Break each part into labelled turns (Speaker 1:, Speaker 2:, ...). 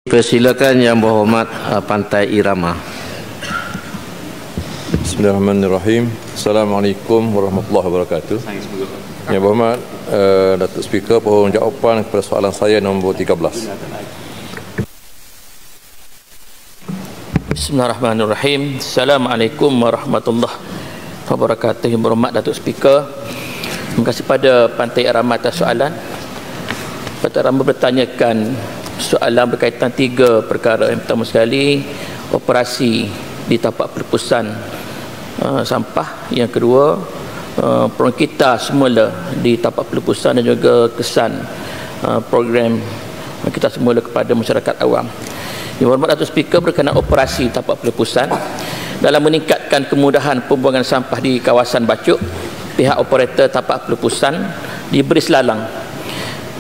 Speaker 1: Persilakan Yang Berhormat Pantai Irama.
Speaker 2: Bismillahirrahmanirrahim. Assalamualaikum warahmatullahi wabarakatuh. Yang Berhormat Datuk Speaker, mohon jawapan kepada soalan saya nombor 13.
Speaker 3: Bismillahirrahmanirrahim. Assalamualaikum warahmatullahi wabarakatuh. Yang Berhormat Datuk Speaker, terima kasih pada Pantai Irama atas soalan. Pantai Irama bertanyakan soalan berkaitan tiga perkara. Yang pertama sekali, operasi di tapak perlupusan sampah. Yang kedua, program kita semula di tapak perlupusan dan juga kesan program kita semula kepada masyarakat awam. Yang Berhormat Datuk Speaker, berkenaan operasi tapak perlupusan, dalam meningkatkan kemudahan pembuangan sampah di kawasan Bacuk, pihak operator tapak perlupusan diberi selalang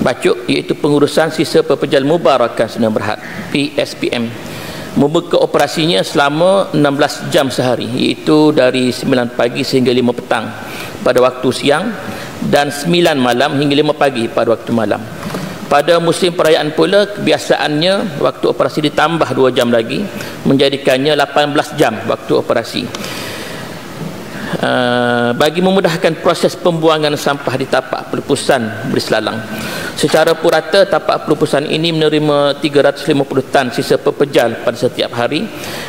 Speaker 3: Bacuk, iaitu pengurusan sisa pekerjaan mubarakan Sdn Bhd PSPM, membuka operasinya selama 16 jam sehari, iaitu dari 9 pagi sehingga 5 petang pada waktu siang dan 9 malam hingga 5 pagi pada waktu malam. Pada musim perayaan pula, kebiasaannya waktu operasi ditambah 2 jam lagi, menjadikannya 18 jam waktu operasi. Bagi memudahkan proses pembuangan sampah di tapak perlupusan berselalang, secara purata tapak perlupusan ini menerima 350 tan sisa pepejal pada setiap hari,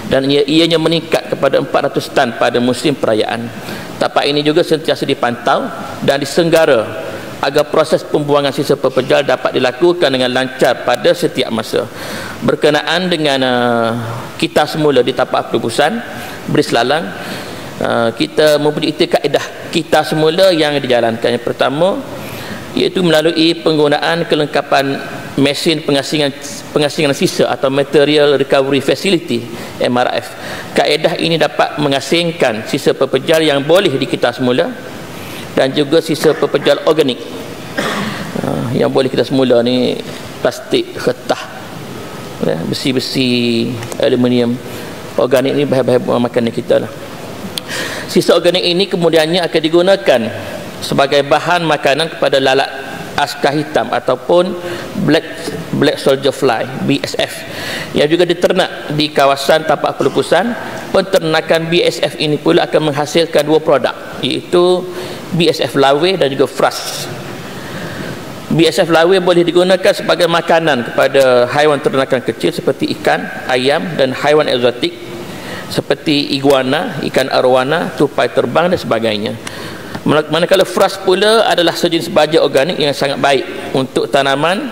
Speaker 3: dan ianya meningkat kepada 400 tan pada musim perayaan. Tapak ini juga sentiasa dipantau dan disenggara agar proses pembuangan sisa pepejal dapat dilakukan dengan lancar pada setiap masa. Berkenaan dengan kita semula di tapak perlupusan berselalang, kita mempunyai kaedah kita semula yang dijalankan. Yang pertama, iaitu melalui penggunaan kelengkapan mesin pengasingan sisa atau Material Recovery Facility MRF. Kaedah ini dapat mengasingkan sisa pepejal yang boleh dikita semula dan juga sisa pepejal organik. Yang boleh kita semula ni plastik, kertas, besi-besi, aluminium. Organik ni bahan-bahan makanan kita lah. Sisa organik ini kemudiannya akan digunakan sebagai bahan makanan kepada lalat askar hitam ataupun black soldier fly BSF yang juga diternak di kawasan tapak perlupusan. Penternakan BSF ini pula akan menghasilkan 2 produk, iaitu BSF lawe dan juga fras. BSF lawe boleh digunakan sebagai makanan kepada haiwan ternakan kecil seperti ikan, ayam dan haiwan eksotik seperti iguana, ikan arwana, tupai terbang dan sebagainya. Manakala fras pula adalah sejenis baja organik yang sangat baik untuk tanaman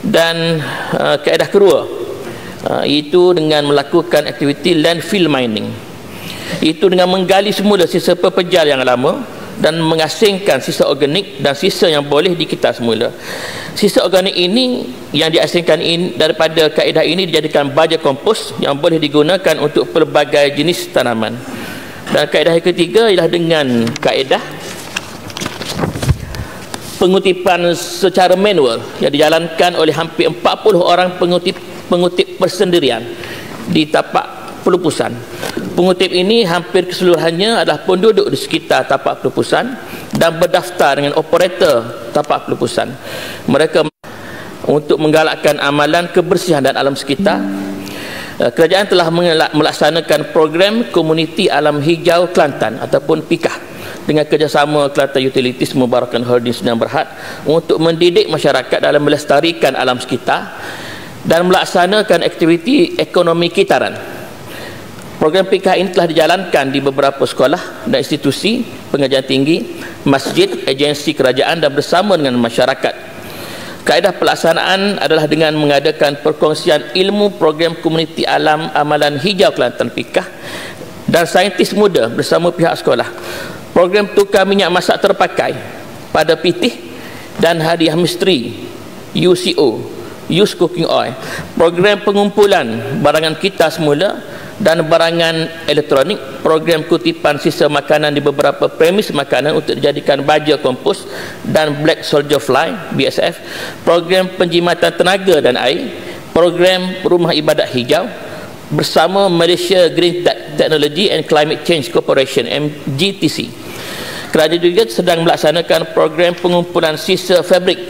Speaker 3: dan kaedah kedua, iaitu dengan melakukan aktiviti landfill mining, iaitu dengan menggali semula sisa pepejal yang lama dan mengasingkan sisa organik dan sisa yang boleh dikita semula. Sisa organik ini yang diasingkan daripada kaedah ini dijadikan baja kompos yang boleh digunakan untuk pelbagai jenis tanaman. Dan kaedah yang ketiga ialah dengan kaedah pengutipan secara manual yang dijalankan oleh hampir 40 orang pengutip persendirian di tapak perlupusan. Pengutip ini hampir keseluruhannya adalah penduduk di sekitar tapak perlupusan dan berdaftar dengan operator tapak perlupusan. Mereka untuk menggalakkan amalan kebersihan dan alam sekitar, kerajaan telah melaksanakan program Komuniti Alam Hijau Kelantan ataupun PIKAH dengan kerjasama Kelantan Utilities Mubarakan Holdings Sdn Bhd untuk mendidik masyarakat dalam melestarikan alam sekitar dan melaksanakan aktiviti ekonomi kitaran. Program PIKAH ini telah dijalankan di beberapa sekolah dan institusi pengajian tinggi, masjid, agensi kerajaan dan bersama dengan masyarakat. Kaedah pelaksanaan adalah dengan mengadakan perkongsian ilmu program Komuniti Alam Amalan Hijau Kelantan PIKAH dan saintis muda bersama pihak sekolah. Program tukar minyak masak terpakai pada pitih dan hadiah misteri UCO, Used Cooking Oil. Program pengumpulan barangan kita semula dan barangan elektronik, program kutipan sisa makanan di beberapa premis makanan untuk dijadikan baja kompos dan black soldier fly BSF, program penjimatan tenaga dan air, program rumah ibadat hijau bersama Malaysia Green Technology and Climate Change Corporation MGTC. Kerajaan juga sedang melaksanakan program pengumpulan sisa fabrik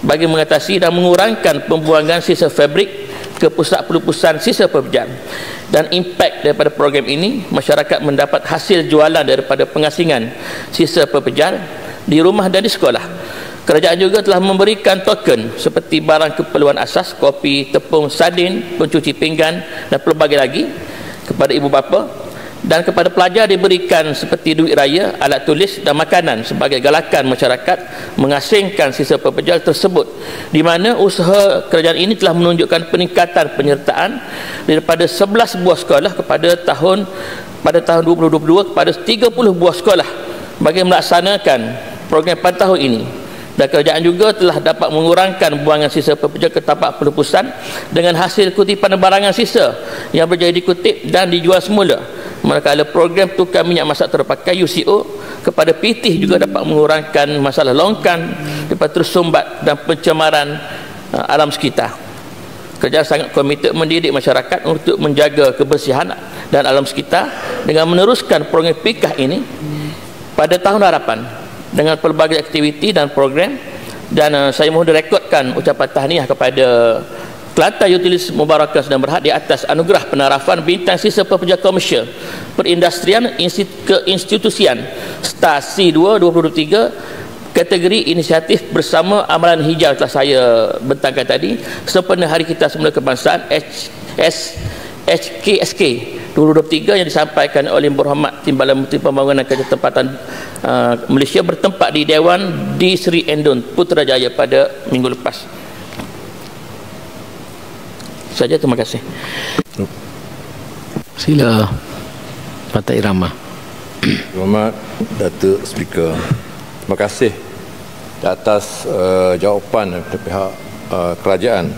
Speaker 3: bagi mengatasi dan mengurangkan pembuangan sisa fabrik ke pusat pelupusan sisa pekerjaan. Dan impak daripada program ini, masyarakat mendapat hasil jualan daripada pengasingan sisa pekerjaan di rumah dan di sekolah. Kerajaan juga telah memberikan token seperti barang keperluan asas, kopi, tepung, sardin, pencuci pinggan dan pelbagai lagi kepada ibu bapa. Dan kepada pelajar diberikan seperti duit raya, alat tulis dan makanan sebagai galakan masyarakat mengasingkan sisa pekerjaan tersebut, di mana usaha kerajaan ini telah menunjukkan peningkatan penyertaan daripada 11 buah sekolah pada tahun 2022 kepada 30 buah sekolah bagi melaksanakan program pada tahun ini. Dan kerajaan juga telah dapat mengurangkan buangan sisa pekerja ke tapak pelupusan dengan hasil kutipan barangan sisa yang berjaya dikutip dan dijual semula. Manakala program tukar minyak masak terpakai UCO kepada PT juga dapat mengurangkan masalah longkan daripada tersumbat dan pencemaran alam sekitar. Kerajaan sangat komited mendidik masyarakat untuk menjaga kebersihan dan alam sekitar dengan meneruskan program PIKAH ini pada tahun harapan dengan pelbagai aktiviti dan program. Dan saya mohon direkodkan ucapan tahniah kepada Kelantan Utilis Mubarakah Sedang Berhad di atas anugerah penarafan bintang sisa pekerja komersial perindustrian keinstitusian Star C2 2023 kategori inisiatif bersama amalan hijau telah saya bentangkan tadi sempena Hari Kita Semula Kebangsaan HKSK 2023 yang disampaikan oleh Berhormat Timbalan Menteri Pembangunan Kerja Tempatan Malaysia bertempat di Dewan di Seri Endun Putrajaya pada minggu lepas. Saja, terima kasih.
Speaker 1: Sila Pantai Irama.
Speaker 2: Hormat Datuk Speaker, terima kasih di atas jawapan dari pihak kerajaan.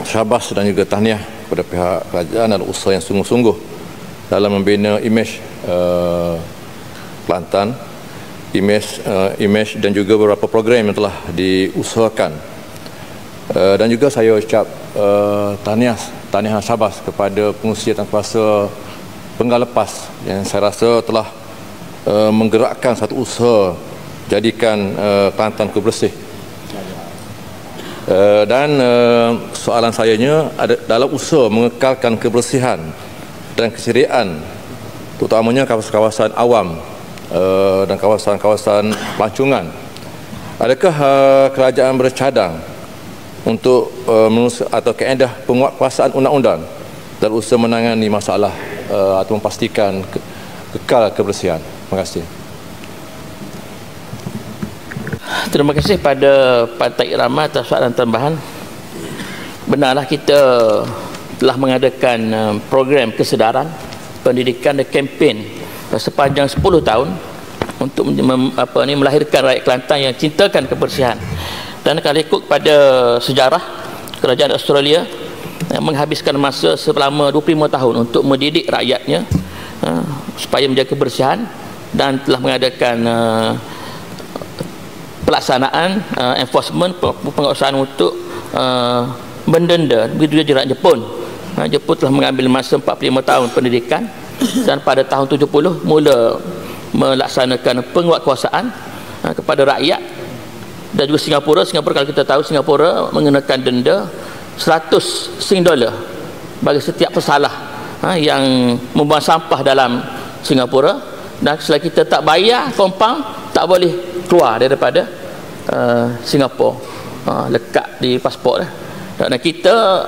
Speaker 2: Syabas dan juga tahniah kepada pihak kerajaan dan usaha yang sungguh-sungguh dalam membina imej Kelantan, imej dan juga beberapa program yang telah diusahakan. Dan juga saya ucap tahniah syabas kepada pengurusi tanpa penggal lepas yang saya rasa telah menggerakkan satu usaha jadikan Kelantan bersih. Dan soalan sayanya ada dalam usaha mengekalkan kebersihan dan keceriaan terutamanya kawasan-kawasan awam dan kawasan-kawasan pelancongan. Adakah kerajaan bercadang untuk atau kaedah penguatkuasaan undang-undang dan usaha menangani masalah atau memastikan kekal kebersihan? Terima kasih.
Speaker 3: Terima kasih pada Pantai Irama atas soalan tambahan. Benarlah kita telah mengadakan program kesedaran pendidikan dan kempen sepanjang 10 tahun untuk melahirkan rakyat Kelantan yang cintakan kebersihan. Dan kalau ikut pada sejarah, kerajaan Australia menghabiskan masa selama 25 tahun untuk mendidik rakyatnya supaya menjaga kebersihan dan telah mengadakan pelaksanaan enforcement penguasaan untuk mendenda. Begitu juga Jepun. Jepun telah mengambil masa 45 tahun pendidikan dan pada tahun 70 mula melaksanakan penguatkuasaan kepada rakyat. Dan juga Singapura kalau kita tahu Singapura mengenakan denda 100 $100 bagi setiap pesalah yang membuang sampah dalam Singapura, dan selagi kita tak bayar compound tak boleh keluar daripada Singapura, lekat di pasport. Dan kita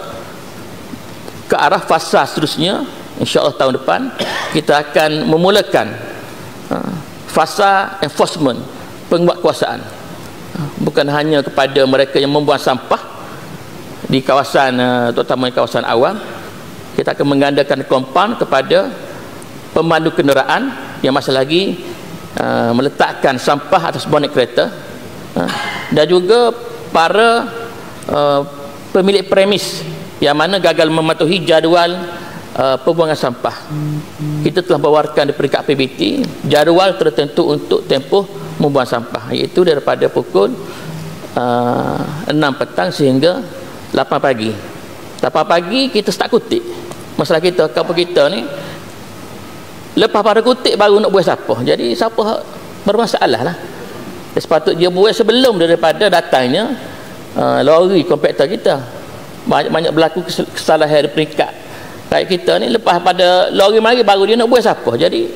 Speaker 3: ke arah fasa seterusnya, insya-Allah tahun depan kita akan memulakan fasa enforcement penguatkuasaan. Bukan hanya kepada mereka yang membuang sampah di kawasan terutama di kawasan awam, kita akan menggandakan compound kepada pemandu kenderaan yang masih lagi meletakkan sampah atas bonet kereta, dan juga para pemilik premis yang mana gagal mematuhi jadual pembuangan sampah. Kita telah bawarkan di peringkat PBT jadual tertentu untuk tempoh membuang sampah, iaitu daripada pukul 6 petang sehingga 8 pagi. 8 pagi kita start kutip. Masalah kita, kapal kita ni lepas pada kutip baru nak buat sampah. Jadi sampah bermasalah lah. Sepatutnya dia buat sebelum daripada datangnya lori kompakter kita. banyak berlaku kesalahan di peringkat. Kayak kita ni lepas pada lori mari baru dia nak buat sampah, jadi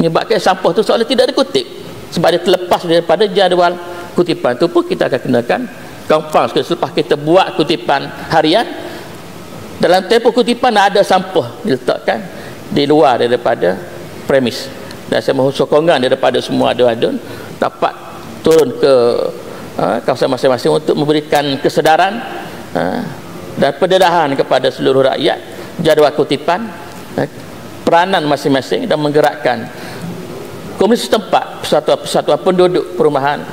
Speaker 3: menyebabkan sampah tu seolah tidak dikutip sebab dia terlepas daripada jadual kutipan. Tu pun kita akan kenakan confirm selepas kita buat kutipan harian. Dalam tempoh kutipan ada sampah diletakkan di luar daripada premis, dan saya mohon sokongan daripada semua adun-adun dapat turun ke kawasan masing-masing untuk memberikan kesedaran dan pendedahan kepada seluruh rakyat jadual kutipan, peranan masing-masing, dan menggerakkan komunitas setempat, persatuan penduduk perumahan,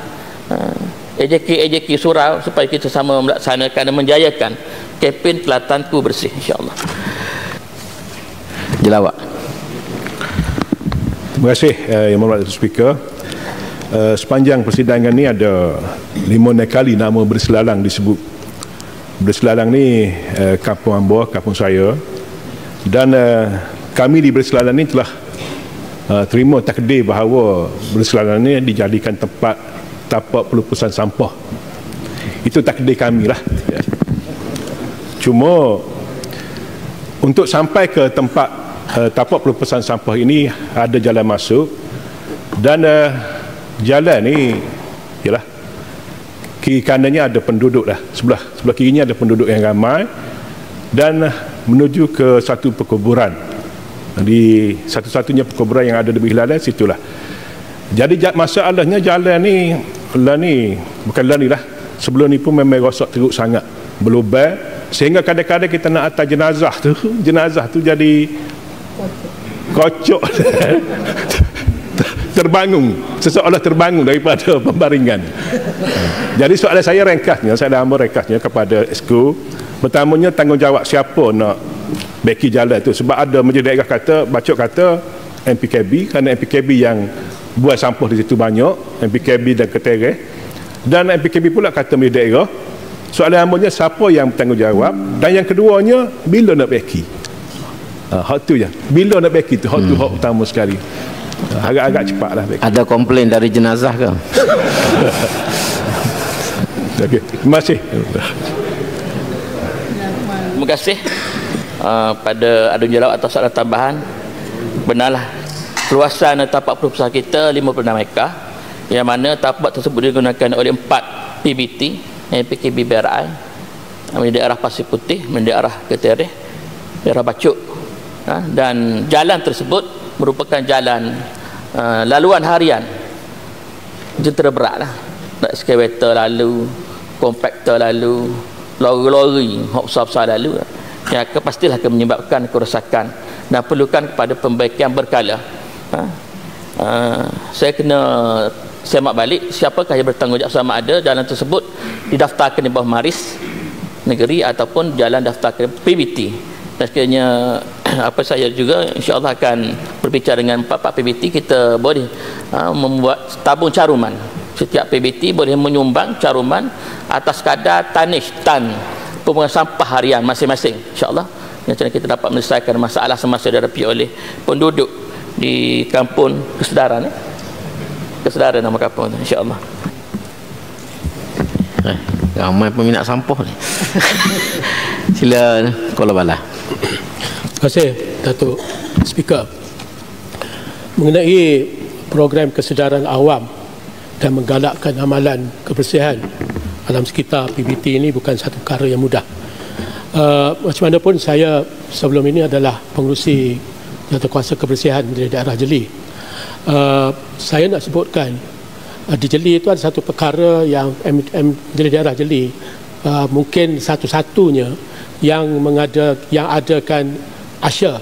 Speaker 3: AJK surau, supaya kita sama melaksanakan dan menjayakan kempen Kelatanku Bersih, insya-Allah.
Speaker 1: Jelawak.
Speaker 4: Terima kasih Yang Berhormat Speaker. Sepanjang persidangan ni ada 5 kali nama berselalang disebut. Berselalang ni kampung Amboa, kampung saya, dan kami di Berselalang ni telah terima takdir bahawa Berselalang ni dijadikan tempat tapak pelupusan sampah. Itu takdir kami lah. Cuma untuk sampai ke tempat tapak pelupusan sampah ini ada jalan masuk, dan jalan ni ialah kiri kanannya ada penduduk lah, sebelah kirinya ada penduduk yang ramai, dan menuju ke satu perkuburan, di satu-satunya perkuburan yang ada di Bihlalan, situlah. Jadi masalahnya jalan ni bukan lah ni lah, sebelum ni pun memang rosak teruk sangat, berlubang, sehingga kadang-kadang kita nak hantar jenazah tu jadi kocok seseorang terbangun daripada pembaringan. Jadi soalan saya ringkasnya, saya dah ringkasnya kepada Esko. Pertamanya, tanggungjawab siapa nak beki jalan tu, sebab ada majlis daerah bacot kata MPKB, kerana MPKB yang buat sampah di situ banyak, MPKB dan Ketereh, dan MPKB pula kata majlis daerah. Soalan amanya, siapa yang bertanggungjawab, dan yang keduanya, bila nak beki? Hak tu je, bila nak beki tu, hak tu hak utama sekali. Agak-agak cepat lah.
Speaker 1: Ada komplain dari jenazah ke?
Speaker 4: Okay. Terima kasih.
Speaker 3: Terima kasih pada Adun Jelawak atas soalan tambahan. Benarlah, luasan tapak perusahaan kita 56 ekar, yang mana tapak tersebut digunakan oleh 4 PBT, PKB BRI, di daerah Pasir Putih, di daerah Ketereh, daerah Bacuk, dan jalan tersebut merupakan jalan laluan harian jentera berat lah. Ekskavator lalu, kompaktor lalu, lori-lori besar-besar lalu, yang pastilah akan menyebabkan kerosakan dan perlukan kepada pembaikan berkala. Saya kena semak balik siapakah yang bertanggungjawab, sama ada jalan tersebut didaftarkan di bawah Maris Negeri ataupun jalan daftarkan PBT. Dan sekiranya saya juga insya-Allah akan berbicara dengan 4 PBT, kita boleh membuat tabung caruman. Setiap PBT boleh menyumbang caruman atas kadar tanish tan pembuangan sampah harian masing-masing, insya-Allah. Dengan cara kita dapat menyelesaikan masalah semasa dihadapi oleh penduduk di kampung Kesedaran, Kesedaran nama kampung, insya-Allah.
Speaker 1: Ramai peminat sampah ni. Sila Kuala Bala.
Speaker 5: Terima kasih Datuk Speaker. Mengenai program kesedaran awam dan menggalakkan amalan kebersihan alam sekitar PBT ini bukan satu perkara yang mudah. Macam mana pun, saya sebelum ini adalah pengerusi Jawatankuasa Kebersihan di daerah Jeli. Saya nak sebutkan di Jeli itu ada satu perkara yang di daerah Jeli mungkin satu-satunya yang adakan Asya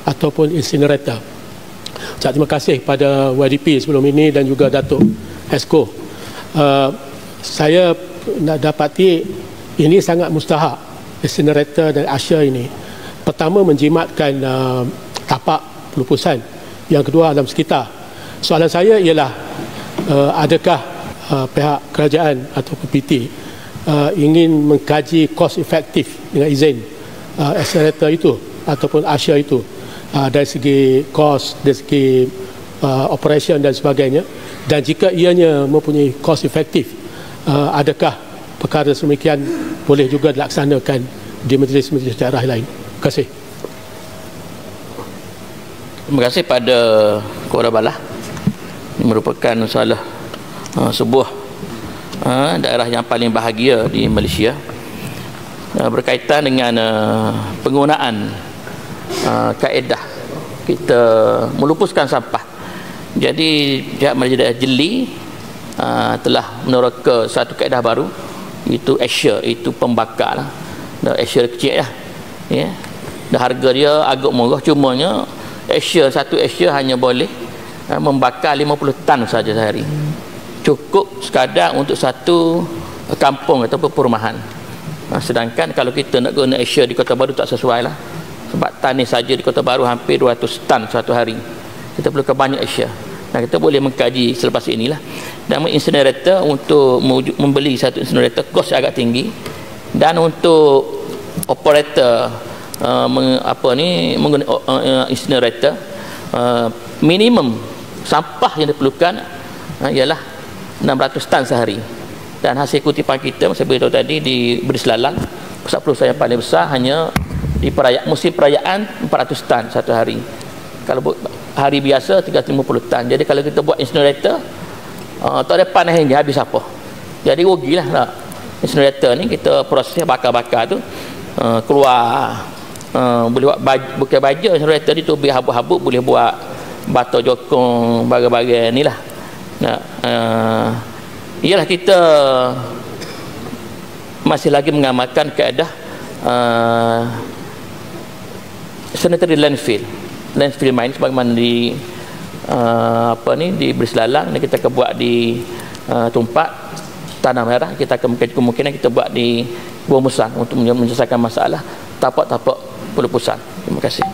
Speaker 5: ataupun incinerator. Terima kasih pada YDP sebelum ini dan juga Datuk Esko. Saya nak dapati ini sangat mustahak, incinerator dan Asya ini. Pertama, menjimatkan tapak pelupusan. Yang kedua, alam sekitar. Soalan saya ialah, adakah pihak kerajaan atau PT ingin mengkaji cost efektif dengan izin incinerator itu ataupun Asya itu, dari segi kos, dari segi operation dan sebagainya, dan jika ianya mempunyai kos efektif, adakah perkara sedemikian boleh juga dilaksanakan di majlis-majlis daerah lain. Terima kasih.
Speaker 3: Terima kasih pada Kora Balah. Ini merupakan salah sebuah daerah yang paling bahagia di Malaysia berkaitan dengan penggunaan kaedah kita melupuskan sampah. Jadi pihak Malaysia Daerah Jeli telah meneroka satu kaedah baru, itu Asia, itu pembakar lah. Asia kecil lah, ya. Dan harga dia agak murah, cumanya satu Asia hanya boleh membakar 50 tan saja sehari, cukup sekadar untuk satu kampung ataupun perumahan. Sedangkan kalau kita nak guna Asia di Kota Baru tak sesuai lah, sebab tan ni saja di Kota Baru hampir 200 tan satu hari. Kita perlukan banyak Asia. Nah, kita boleh mengkaji selepas inilah. Dan incinerator, untuk membeli satu incinerator kos agak tinggi, dan untuk operator menggunakan incinerator, minimum sampah yang diperlukan ialah 600 tan sehari. Dan hasil kutipan kita, saya beritahu tadi, di Beri Selalang, pusat perusahaan yang paling besar, hanya di musim perayaan 400 tan satu hari. Kalau hari biasa 350 tan. Jadi kalau kita buat incinerator, tak ada panas hingga habis apa. Jadi rugilah lah. Incinerator ni kita prosesnya bakar-bakar tu, keluar, boleh buat bukan baja. Incinerator ni tu biar habuk-habuk, boleh buat batu jokong, bagai-bagai ni lah. Ialah kita masih lagi mengamalkan kaedah sanitary landfill mine, sebagaimana di di Beri Selalang ni kita akan buat di Tumpak Tanah Merah. Kita akan kemungkinan kita buat di Buah Musang untuk menyelesaikan masalah tapak-tapak pelupusan. Terima kasih.